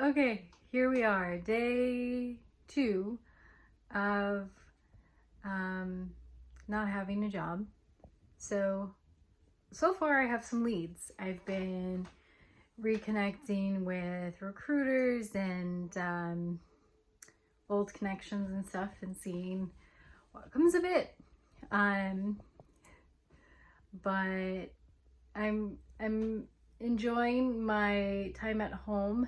Okay, here we are, day 2 of not having a job. So far I have some leads. I've been reconnecting with recruiters and old connections and stuff and seeing what comes of it. But I'm enjoying my time at home.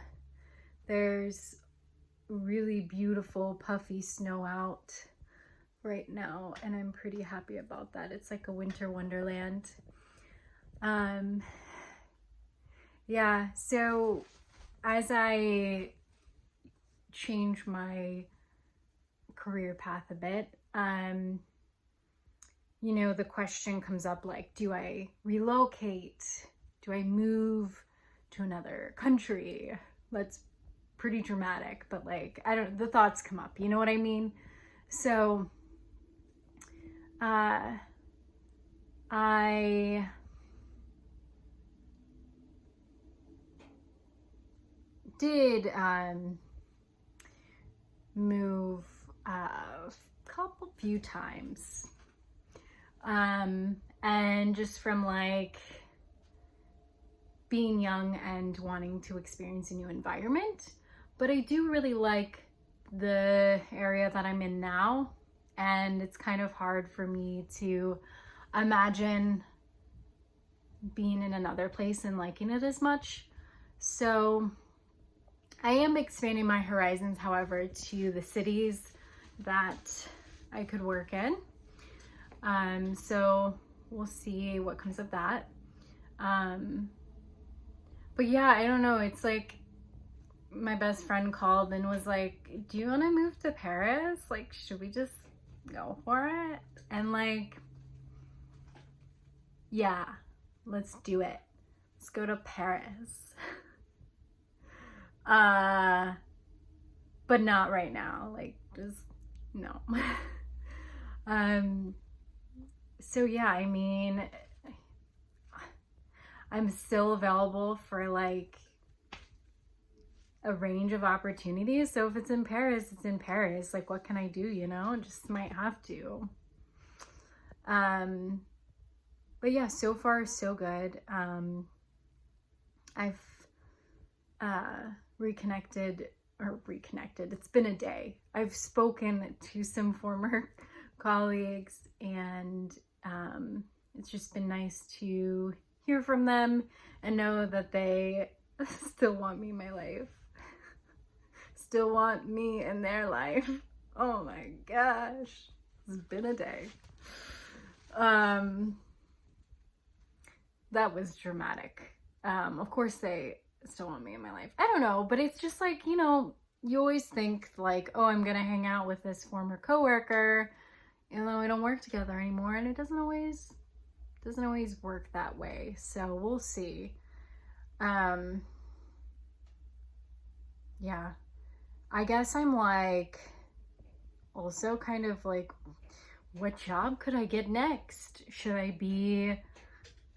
There's really beautiful puffy snow out right now, and I'm pretty happy about that. It's like a winter wonderland. Yeah, so as I change my career path a bit, you know, the question comes up like, do I relocate? Do I move to another country? That's pretty dramatic, but like, the thoughts come up, you know what I mean? So, I did, move, few times. And just from like being young and wanting to experience a new environment. But I do really like the area that I'm in now, and it's kind of hard for me to imagine being in another place and liking it as much. So I am expanding my horizons, however, to the cities that I could work in. So we'll see what comes of that. But yeah, I don't know. It's like my best friend called and was like, do you want to move to Paris? Like, should we just go for it? And like, yeah, let's do it. Let's go to Paris. But not right now. Like, just no. So yeah, I mean, I'm still available for like a range of opportunities. So if it's in Paris, it's in Paris. Like, what can I do, you know? Just might have to. But yeah, so far so good. I've reconnected. It's been a day. I've spoken to some former colleagues, and it's just been nice to hear from them and know that they still want me in my life. Still want me in their life. Oh my gosh. It's been a day. That was dramatic. Of course they still want me in my life. I don't know, but it's just like, you know, you always think like, oh, I'm gonna hang out with this former coworker, even though we don't work together anymore, and it doesn't always work that way. So we'll see. Yeah, I guess I'm like also kind of like, what job could I get next? Should I be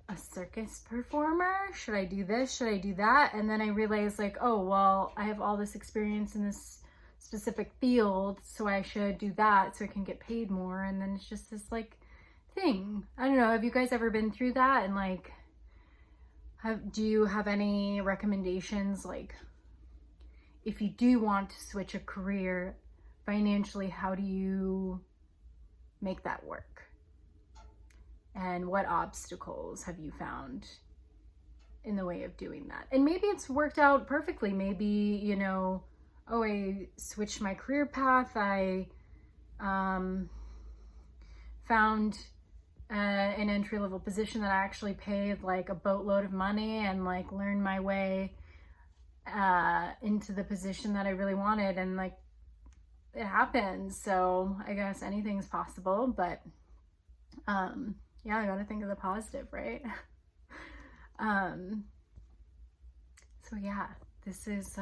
a circus performer? Should I do this? Should I do that? And then I realized like, oh, well, I have all this experience in this specific field, so I should do that so I can get paid more. And then it's just this like thing. I don't know. Have you guys ever been through that? And like, do you have any recommendations? Like, if you do want to switch a career financially, how do you make that work? And what obstacles have you found in the way of doing that? And maybe it's worked out perfectly. Maybe, you know, oh, I switched my career path. I found an entry-level position that I actually paid like a boatload of money and like learned my way into the position that I really wanted, and like it happened. So I guess anything's possible, but yeah, I gotta think of the positive, right? So yeah, this is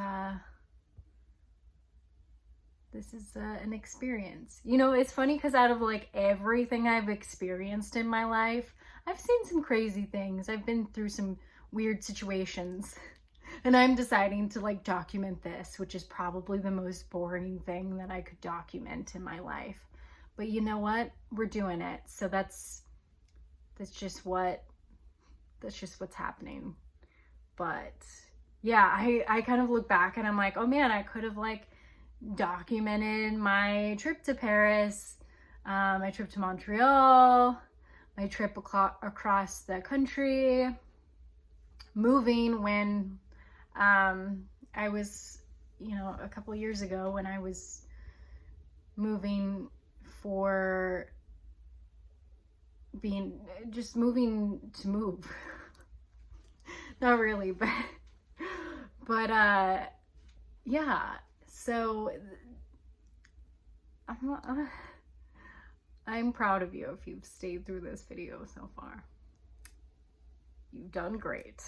an experience. You know, it's funny because out of like everything I've experienced in my life, I've seen some crazy things. I've been through some weird situations. And I'm deciding to like document this, which is probably the most boring thing that I could document in my life. But you know what? We're doing it. So that's just what's happening. But yeah, I kind of look back and I'm like, oh man, I could have like documented my trip to Paris, my trip to Montreal, my trip across the country, moving when I was, you know, a couple years ago when I was moving for just moving to move. Not really, but yeah, so I'm proud of you if you've stayed through this video so far. You've done great.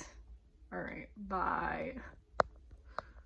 All right, bye.